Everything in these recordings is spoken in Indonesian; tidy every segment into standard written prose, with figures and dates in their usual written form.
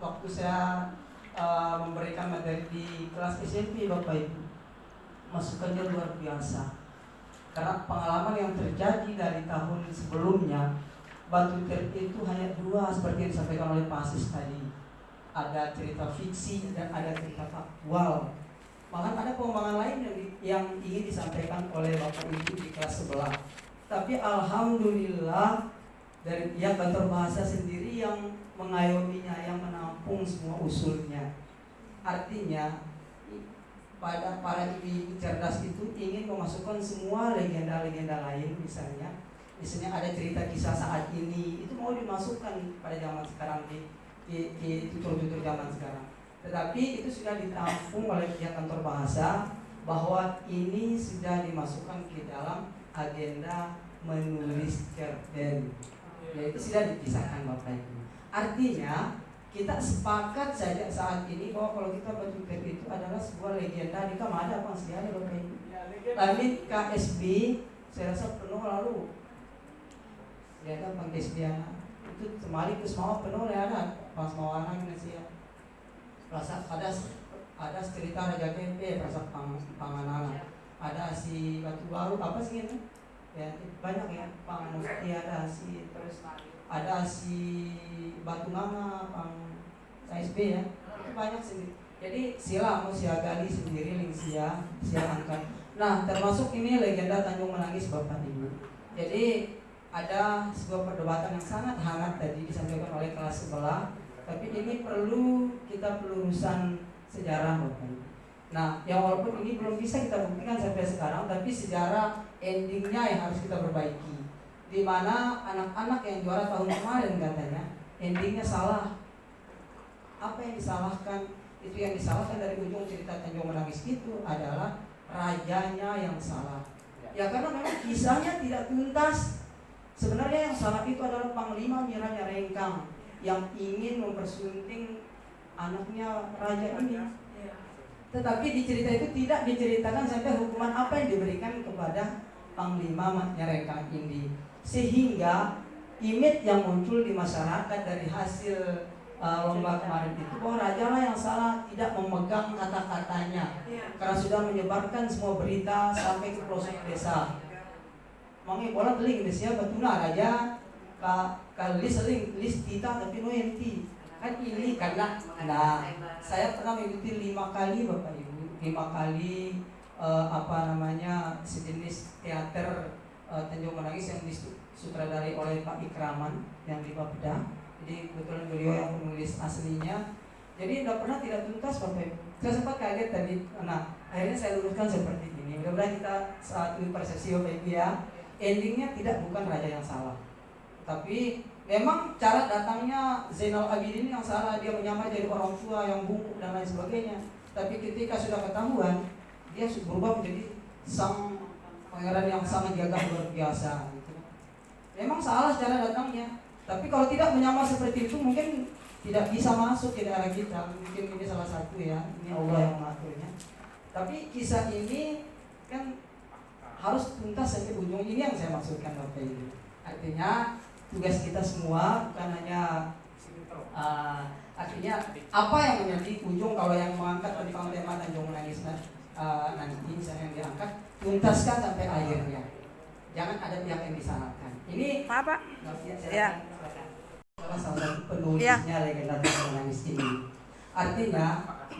waktu saya memberikan materi di kelas SMP Bapak Ibu, masukannya luar biasa. Karena pengalaman yang terjadi dari tahun sebelumnya, batu trip itu hanya dua seperti yang disampaikan oleh Pak Asis tadi. Ada cerita fiksi dan ada cerita faktual. Bahkan ada pengembangan lain yang ingin disampaikan oleh Bapak Ibu di kelas sebelah. Tapi alhamdulillah dari pihak kantor bahasa sendiri yang mengayominya, yang menampung semua usulnya. Artinya pada para ibu cerdas itu ingin memasukkan semua legenda-legenda lain, misalnya ada cerita kisah saat ini itu mau dimasukkan pada zaman sekarang di tutur-tutur zaman sekarang. Tetapi itu sudah ditampung oleh pihak kantor bahasa bahwa ini sudah dimasukkan ke dalam agenda menulis cerpen. Ya, itu sudah dipisahkan Bapak Ibu. Artinya kita sepakat saja saat ini bahwa kalau kita batu trip itu adalah sebuah legenda. Di kamar ada apa sih ada Bapak Ibu? Tapi KSB saya rasa penuh lalu. Ya ada Bang KSB itu kemarin ke semua penuh ya ada pas mau anak Indonesia. Rasa ada cerita Raja Kempe, rasa Panganala. Ada si Batu Baru apa sih itu? Ya banyak ya Panganusti ada si terus ada si Batu Mama, Pang KSB ya, itu banyak sendiri. Jadi sila mau sia gali sendiri, ling sia angkat. Nah termasuk ini legenda Tanjung Menangis Bapak Ibu. Jadi ada sebuah perdebatan yang sangat hangat tadi disampaikan oleh kelas sebelah. Tapi ini kita perlu urusan sejarah Bapak Ibu. Nah yang walaupun ini belum bisa kita buktikan sampai sekarang, tapi sejarah endingnya yang harus kita perbaiki. Di mana anak-anak yang juara tahun kemarin katanya endingnya salah. Apa yang disalahkan? Itu yang disalahkan dari ujung cerita Tanjung Menangis itu adalah rajanya yang salah. Ya karena memang kisahnya tidak tuntas. Sebenarnya yang salah itu adalah Panglima Miranya Rengkang yang ingin mempersunting anaknya raja ini. Tetapi di cerita itu tidak diceritakan sampai hukuman apa yang diberikan kepada Panglima Rengkang ini. Sehingga image yang muncul di masyarakat dari hasil lomba kemarin itu bahwa raja lah yang salah, tidak memegang kata-katanya karena sudah menyebarkan semua berita sampai ke pelosok desa. Mangi bola teling desa betuna raja kalis seling list kita tapi no enti kan ini karena saya pernah mengikuti 5 kali Bapak Ibu 5 kali sejenis teater Tanjung Menangis yang disutradari oleh Pak Ikraman yang di Bapeda. Jadi kebetulan beliau yang penulis aslinya. Jadi tidak tuntas Bapak Ibu. Saya sempat kaget tadi. Nah, akhirnya saya luruskan seperti ini. Mudah-mudahan kita saat ini persepsi Bapak Ibu ya. Endingnya bukan raja yang salah. Tapi memang cara datangnya Zainal Abidin yang salah. Dia menyamar jadi orang tua yang bungkuk dan lain sebagainya. Tapi ketika sudah ketahuan, dia berubah menjadi sang pangeran yang sangat gagah luar biasa gitu. Memang salah cara datangnya, tapi kalau tidak menyamar seperti itu mungkin tidak bisa masuk ke daerah kita. Mungkin ini salah satu ya, ini Allah yang mengaturnya. Tapi kisah ini kan harus tuntas sampai ujung. Ini yang saya maksudkan Bapak Ibu. Artinya tugas kita semua bukan hanya artinya apa yang menjadi ujung kalau yang mengangkat tentang tema Tanjung Menangis nanti misalnya yang diangkat tuntaskan sampai akhirnya. Jangan ada pihak yang disalahkan. Ini Pak. Ya. Salah satu penulisnya legenda Tanjung Menangis ini. Artinya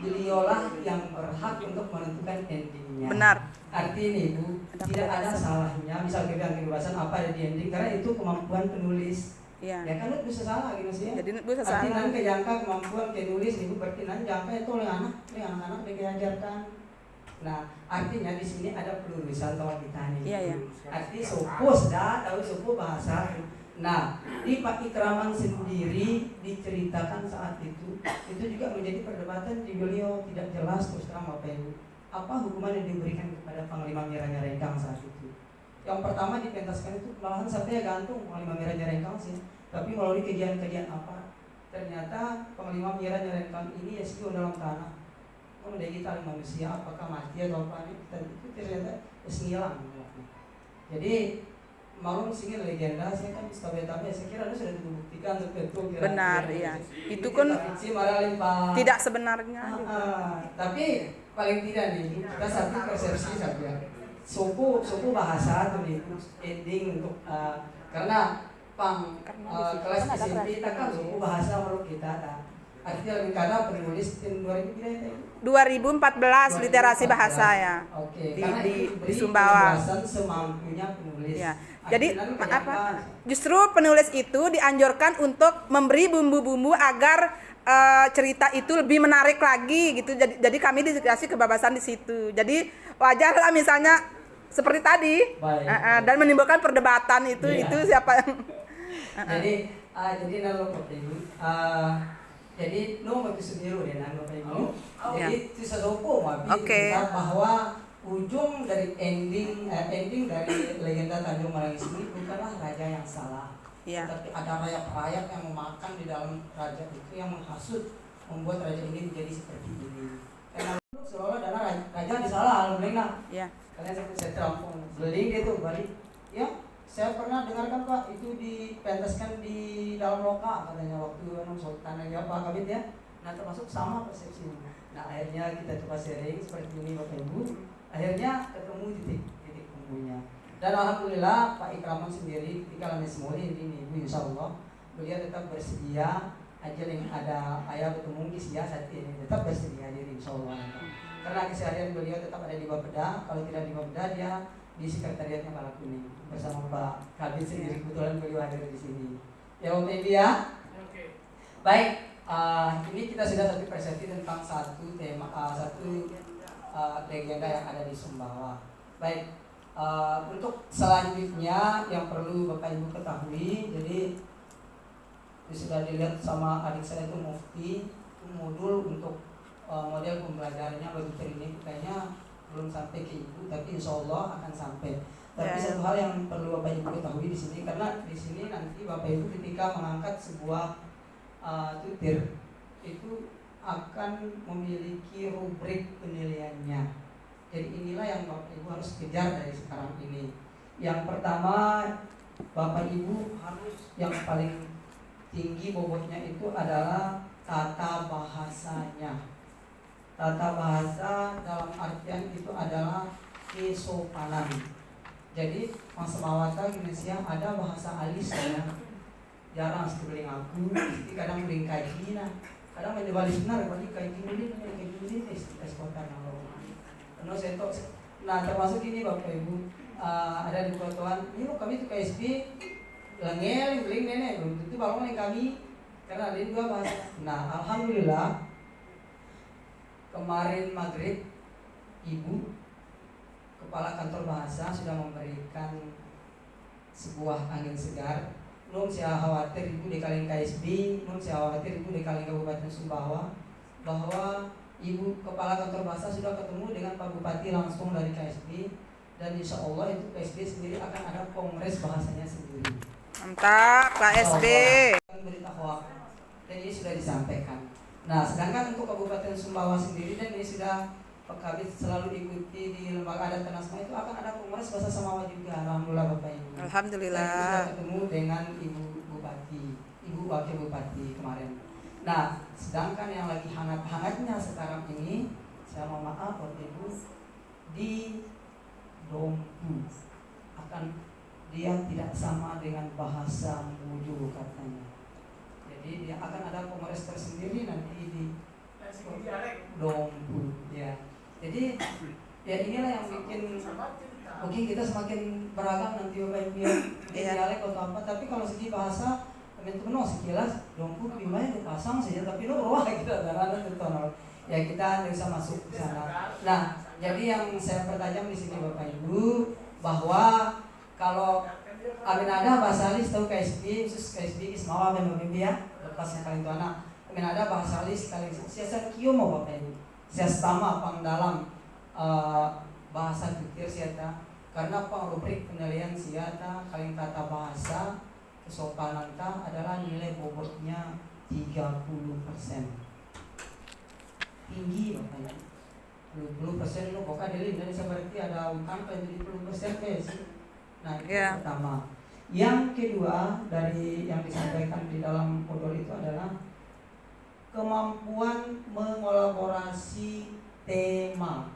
beliaulah yang berhak untuk menentukan endingnya. Benar. Artinya Ibu tidak ada salahnya misal kebebasan apa ada di ending karena itu kemampuan penulis. Ya kan lu bisa salah gitu sih ya. Jadi bisa salah. Artinya kejangka kemampuan penulis Ibu berarti jangka itu oleh anak-anak diajarkan. Nah, artinya di sini ada penulisan kalau ditanya. Iya. Artinya tahu suku bahasa. Nah, di Pak Ikraman sendiri diceritakan saat itu juga menjadi perdebatan di beliau tidak jelas terus terang Bapak Ibu. Apa hukuman yang diberikan kepada Panglima Miranya Rengkang saat itu? Yang pertama dipentaskan itu malahan sampai gantung Panglima Miranya Rengkang sih. Tapi melalui kejadian-kejadian apa? Ternyata Panglima Miranya Rengkang ini sih dalam tanah. Kemudian kita manusia apakah mati atau apa itu ternyata ngilang. Jadi maklum sih legenda, saya kan tabe-tabe, saya kira itu sudah dibuktikan betul. Benar, iya. Itu kan tidak sebenarnya. Tapi paling tidak nih, kita satu persepsi saja. Suku bahasa tuh nih ending untuk karena kelas SMP kita kan suku bahasa menurut kita ada. Artinya lebih karena penulis tim 2014 literasi bahasa ya. Oke, di Sumbawa. Semampunya penulis. Ya. Jadi justru penulis itu dianjurkan untuk memberi bumbu-bumbu agar cerita itu lebih menarik lagi gitu. Jadi kami dikasih kebebasan di situ. Jadi wajarlah misalnya seperti tadi dan menimbulkan perdebatan itu siapa yang jadi nalo jadi no mau sendiri deh nalo jadi itu sedopo bahwa ujung dari ending dari legenda Tanjung Marangis ini bukanlah raja yang salah, tapi ada rakyat yang memakan di dalam raja itu yang menghasut membuat raja ini menjadi seperti ini. Karena seolah dana raja disalah, beling nah. Kalian saya terampung beling dia tuh balik. Ya, saya pernah dengarkan Pak itu dipentaskan di dalam loka katanya waktu Sultan ya Pak Kabit ya. Nah termasuk sama persepsinya. Nah akhirnya kita coba sharing seperti ini Bapak Ibu. Akhirnya ketemu titik kumpulnya. Dan alhamdulillah Pak Ikraman sendiri ketika Lamis Moli ini Ibu insyaallah beliau tetap bersedia aja yang ada ayah bertemu kisah saat ini tetap bersedia diri insyaallah. Karena keseharian beliau tetap ada di Bapeda, kalau tidak di Bapeda dia di sekretariatnya Malang Kuning bersama Pak Kabit sendiri, kebetulan beliau hadir di sini. Ya Bapak Ibu ya. Baik, ini kita sudah satu persepsi tentang satu tema legenda yang ada di Sumbawa. Baik, untuk selanjutnya yang perlu Bapak Ibu ketahui, jadi sudah dilihat sama adik saya itu Mufti, modul untuk model pembelajarannya bagi ini kayaknya belum sampai ke Ibu, tapi insya Allah akan sampai. Tapi satu hal yang perlu Bapak Ibu ketahui di sini, karena di sini nanti Bapak Ibu ketika mengangkat sebuah tutir itu akan memiliki rubrik penilaiannya. Jadi inilah yang Bapak Ibu harus kejar dari sekarang ini. Yang pertama, Bapak Ibu harus yang paling tinggi bobotnya itu adalah tata bahasanya. Tata bahasa dalam artian itu adalah kesopanan. Jadi Mas Mawata Indonesia ada bahasa alis ya. Jarang sebeling aku, kadang beling kaji nah. Kadang mencoba benar bagi kaji ini tes kota nalo. Nah termasuk ini Bapak Ibu ada di peraturan ini kami itu KSB lengel beling nenek belum tentu balong yang kami karena ada dua bahasa. Nah alhamdulillah kemarin maghrib Ibu Kepala Kantor Bahasa sudah memberikan sebuah angin segar. Nun saya khawatir Ibu di Kaling KSB, nun saya khawatir Ibu di Kaling Kabupaten Sumbawa bahwa Ibu Kepala Kantor Bahasa sudah ketemu dengan Pak Bupati langsung dari KSB dan insya Allah itu KSB sendiri akan ada kongres bahasanya sendiri. Mantap KSB. Berita hoax dan ini sudah disampaikan. Nah, sedangkan untuk Kabupaten Sumbawa sendiri dan ini sudah Pak Kabit selalu diikuti di lembaga adat Tanasma itu akan ada kongres bahasa Samawa juga. Alhamdulillah Bapak Ibu. Alhamdulillah. Dan kita ketemu dengan Ibu Bupati, Ibu Wakil Bupati kemarin. Nah, sedangkan yang lagi hangat-hangatnya sekarang ini, saya mohon maaf Bapak Ibu, di Dompu akan dia tidak sama dengan bahasa Muju katanya. Jadi dia akan ada kongres tersendiri nanti di Dompu ya. Jadi ya inilah yang bikin mungkin kita semakin beragam nanti Bapak Ibu dialek atau apa, tapi kalau segi bahasa teman-teman sekilas Dompu gimana dipasang saja tapi lo roh kita darah itu ya kita bisa masuk ke sana. Nah, jadi yang saya pertajam di sini Bapak Ibu bahwa kalau amin ada bahasa alis tahu KSB khusus KSB Ismawa Bapak Ibu ya lepasnya kalian tuh anak amin ada bahasa alis kalian siasat kio mau Bapak Ibu siastama pang dalam bahasa tutir siata karena pang rubrik penilaian siata kalian tata bahasa kesopanan adalah nilai bobotnya 30%. Tinggi Bapak Ibu 20% lo pokoknya dari seperti ada utang kan jadi 20% sih Nah, itu Ya. pertama. Yang kedua dari yang disampaikan di dalam modul itu adalah kemampuan mengolaborasi tema.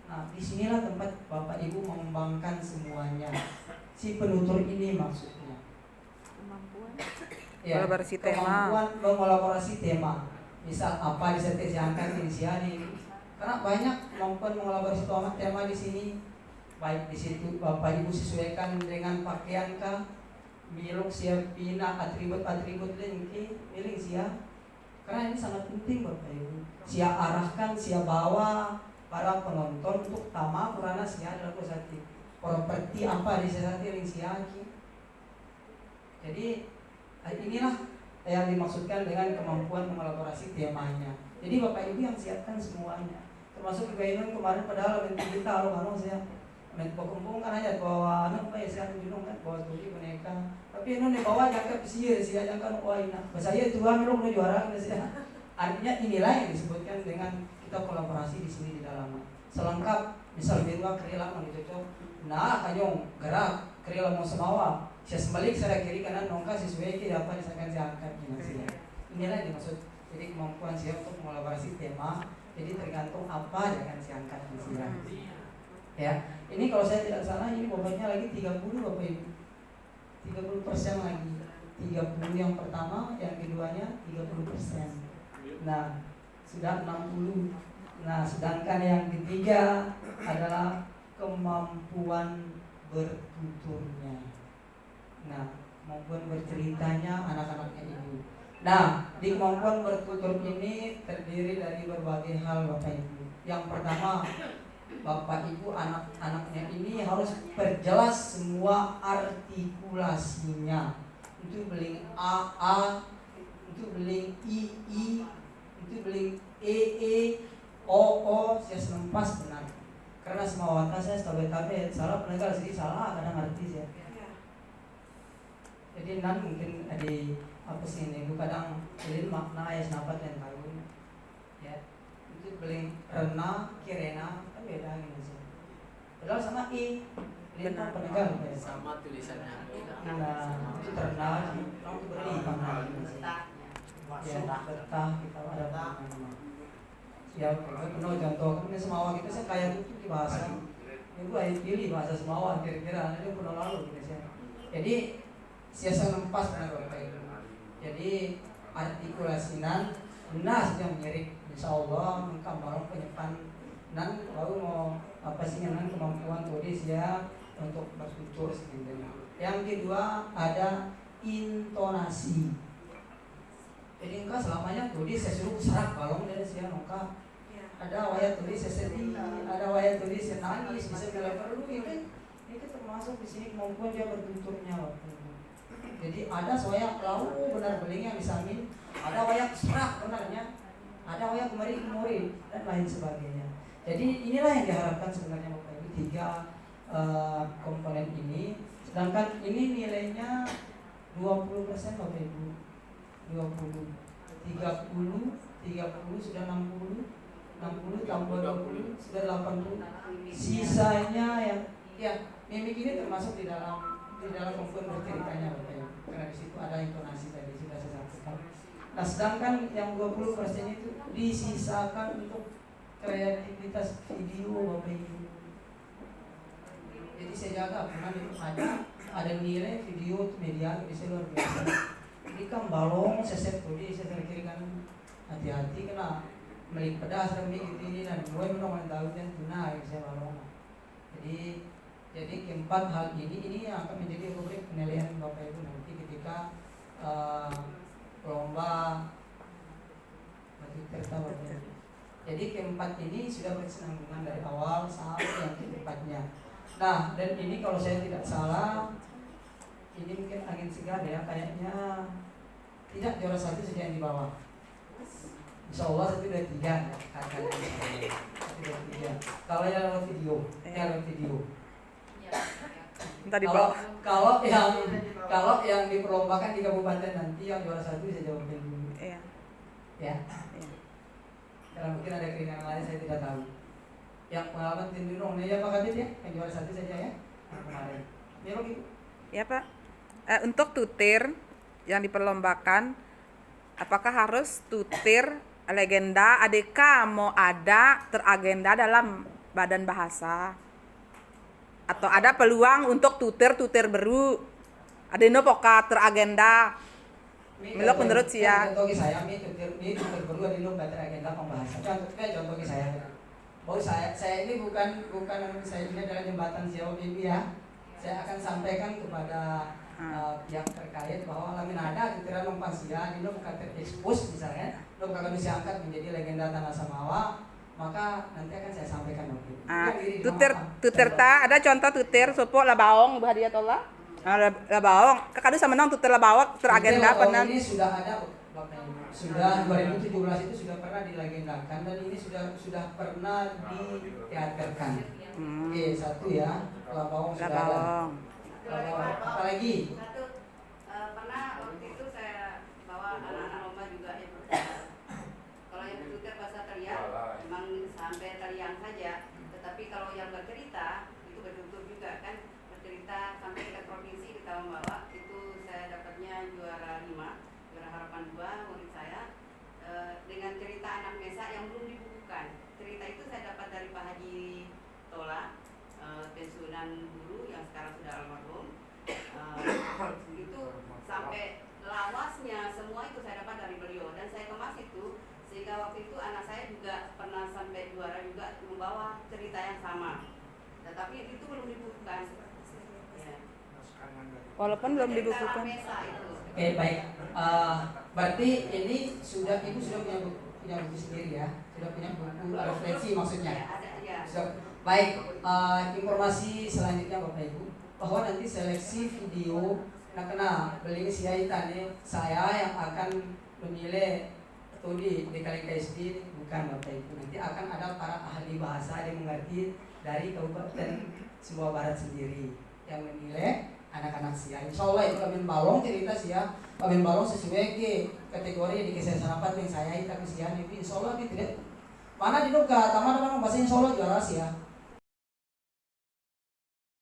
Nah, disinilah tempat Bapak Ibu mengembangkan semuanya. Si penutur ini maksudnya. Kemampuan. Ya, Kolaborasi tema. kemampuan mengolaborasi tema. Misal apa diangkat inisiasi. Karena banyak kemampuan mengolaborasi tema di sini. Baik di situ Bapak Ibu sesuaikan dengan pakaian kah, miluk siap pina atribut-atribut lengki milik siap. Karena ini sangat penting Bapak Ibu. Siap arahkan, siap bawa para penonton untuk tama purana siap adalah kusati. Properti apa di sesati ring siaki. Jadi inilah yang dimaksudkan dengan kemampuan mengelaborasi temanya. Jadi Bapak Ibu yang siapkan semuanya. Termasuk juga kemarin padahal bentuk kita kalau kamu saya kumpul kan aja bawa anak apa ya saya tunjuk kan bawa tuli boneka tapi ini bawa jangka sih jangka wah ini saya itu kami lo juara sih artinya inilah yang disebutkan dengan kita kolaborasi di sini di dalam selengkap misal berdua kerila mau dicocok nah kanyong gerak kerila mau semawa saya sebalik saya kiri kanan nongka sesuai kita apa misalkan saya angkat inilah yang dimaksud jadi kemampuan saya untuk mengolaborasi tema jadi tergantung apa yang saya angkat di sini ya. Ini kalau saya tidak salah ini bobotnya lagi 30 Bapak Ibu. 30% lagi. 30 yang pertama, yang keduanya 30%. Nah, sudah 60. Nah, sedangkan yang ketiga adalah kemampuan bertuturnya. Nah, kemampuan berceritanya anak-anaknya Ibu. Nah, di kemampuan bertutur ini terdiri dari berbagai hal Bapak Ibu. Yang pertama, Bapak Ibu anak-anaknya ini harus perjelas semua artikulasinya. Itu beling a, itu beling i, itu beling e, o, saya selempas benar. Karena semua watak saya tabe salah penegak sih salah kadang arti saya. Jadi nan mungkin ada apa sih ini kadang belin makna ya senapat dan baru ya itu beling rena kirena beda gitu sih. Padahal sama i, lintang penegak sama tulisannya. Nah, itu terkenal kamu beri mana ya betah kita ada nama. Ya, penuh contoh kan Semawa kita sih kayak itu di bahasa. Itu aja pilih bahasa Semawa kira-kira ini pernah lalu gitu sih. Jadi siasa nempas karena Bapak Ibu. Jadi artikulasinan benar yang nyirik insyaallah mengkambarong penyepan dan baru mau apa sih dengan kemampuan tulis ya untuk bertutur sebenarnya. Yang kedua ada intonasi. Jadi engkau selamanya tulis sesuatu serak balong dari siang engkau. Ada wayang tulis sedih, ada wayang tulis nangis, bisa bilang perlu ini termasuk di sini kemampuan dia bertuturnya waktu. Jadi ada wayang lau benar beling yang disamin, ada wayang serak benarnya, ada wayang kemari dan lain sebagainya. Jadi inilah yang diharapkan sebenarnya Bapak Ibu 3 komponen ini. Sedangkan ini nilainya 20% Bapak Ibu. 20, 30 sudah 60 tambah 20 sudah 80. Sisanya yang ya mimik ini termasuk di dalam komponen berceritanya Bapak Ibu. Karena di situ ada intonasi tadi sudah saya sampaikan. Nah, sedangkan yang 20% itu disisakan untuk kreativitas video Bapak Ibu. Jadi saya jaga pernah ada nilai video media bisa luar biasa. Jadi kan balong sesep tadi saya kira kan hati-hati kena melik pedas remi gitu ini dan gue menong tahu dan tuna saya balong. Jadi keempat hal ini yang akan menjadi rubrik penilaian Bapak Ibu nanti ketika lomba batu kerta Bapak Ibu. Jadi keempat ini sudah berkesinambungan dari awal sampai yang keempatnya. Nah, dan ini kalau saya tidak salah, ini mungkin angin segar ya, kayaknya tidak juara 1 saja yang di bawah. Insya Allah 1, 2, 3 ya, kakaknya 1, 2, 3. Kalau yang lewat video, Kalau yang diperlombakan di kabupaten nanti yang juara 1 saya jawabin dulu. Iya. Ya. Karena mungkin ada keringanan lain saya tidak tahu. Yang pengalaman tim Dunong, ya Pak Kabit ya, yang juara 1 saja ya. Kemarin. Miro Ibu. Ya Pak. Untuk tutir yang diperlombakan, apakah harus tutir legenda ADK mau ada teragenda dalam badan bahasa? Atau ada peluang untuk tutir baru? Ada no poka teragenda? Melok menurut saya. Contoh saya, ini tutir baru ada no teragenda pembahasan. Contoh saya. Bahwa saya ini bukan saya ini adalah jembatan Siau Bibi ya. Saya akan sampaikan kepada pihak terkait bahwa lamin ada tutiran Lompasia di bukan terekspos misalnya, lo bukan bisa angkat menjadi legenda Tanah Samawa, maka nanti akan saya sampaikan waktu. Tutir ta ada contoh tutir sopo labaong hadiah tola. Labaong, kakak sama nang tutir labaong teragenda pernah. Ini sudah ada Bapak Ibu. Sudah 2017 itu sudah pernah dilegendakan dan ini sudah pernah diteaterkan. Oke, satu ya. Labaong sudah ada. Apa lagi? Satu, pernah waktu itu saya bawa anak-anak lomba juga yang kalau yang bertutur bahasa teriak memang sampai teriak saja, tetapi kalau yang bercerita itu bertutur juga kan, bercerita sampai ke provinsi kita membawa, itu saya dapatnya juara 5, juara harapan 2 murid saya, dengan cerita anak Mesa yang belum dibukukan. Cerita itu saya dapat dari Pak Haji Tola, pensiunan guru yang sekarang sudah almarhum. Itu sampai lawasnya semua itu saya dapat dari beliau dan saya kemas itu, sehingga waktu itu anak saya juga pernah sampai juara juga membawa cerita yang sama, tetapi itu belum dibukukan ya. Walaupun belum dibukukan. Oke, baik. Berarti ini ibu sudah punya buku sendiri ya, sudah punya buku refleksi maksudnya. Baik, informasi selanjutnya Bapak Ibu, bahwa nanti seleksi video kena beling siaitane saya yang akan menilai studi di KSD bukan Bapak Ibu. Nanti akan ada para ahli bahasa yang mengerti dari Kabupaten Sumbawa Barat sendiri yang menilai anak-anak sia. Insya Allah itu kami balong cerita sia, kami balong sesuai ke kategori di kesehatan apa yang saya tapi sia itu insya Allah tidak mana di luka taman bahasa insya Allah juara sia.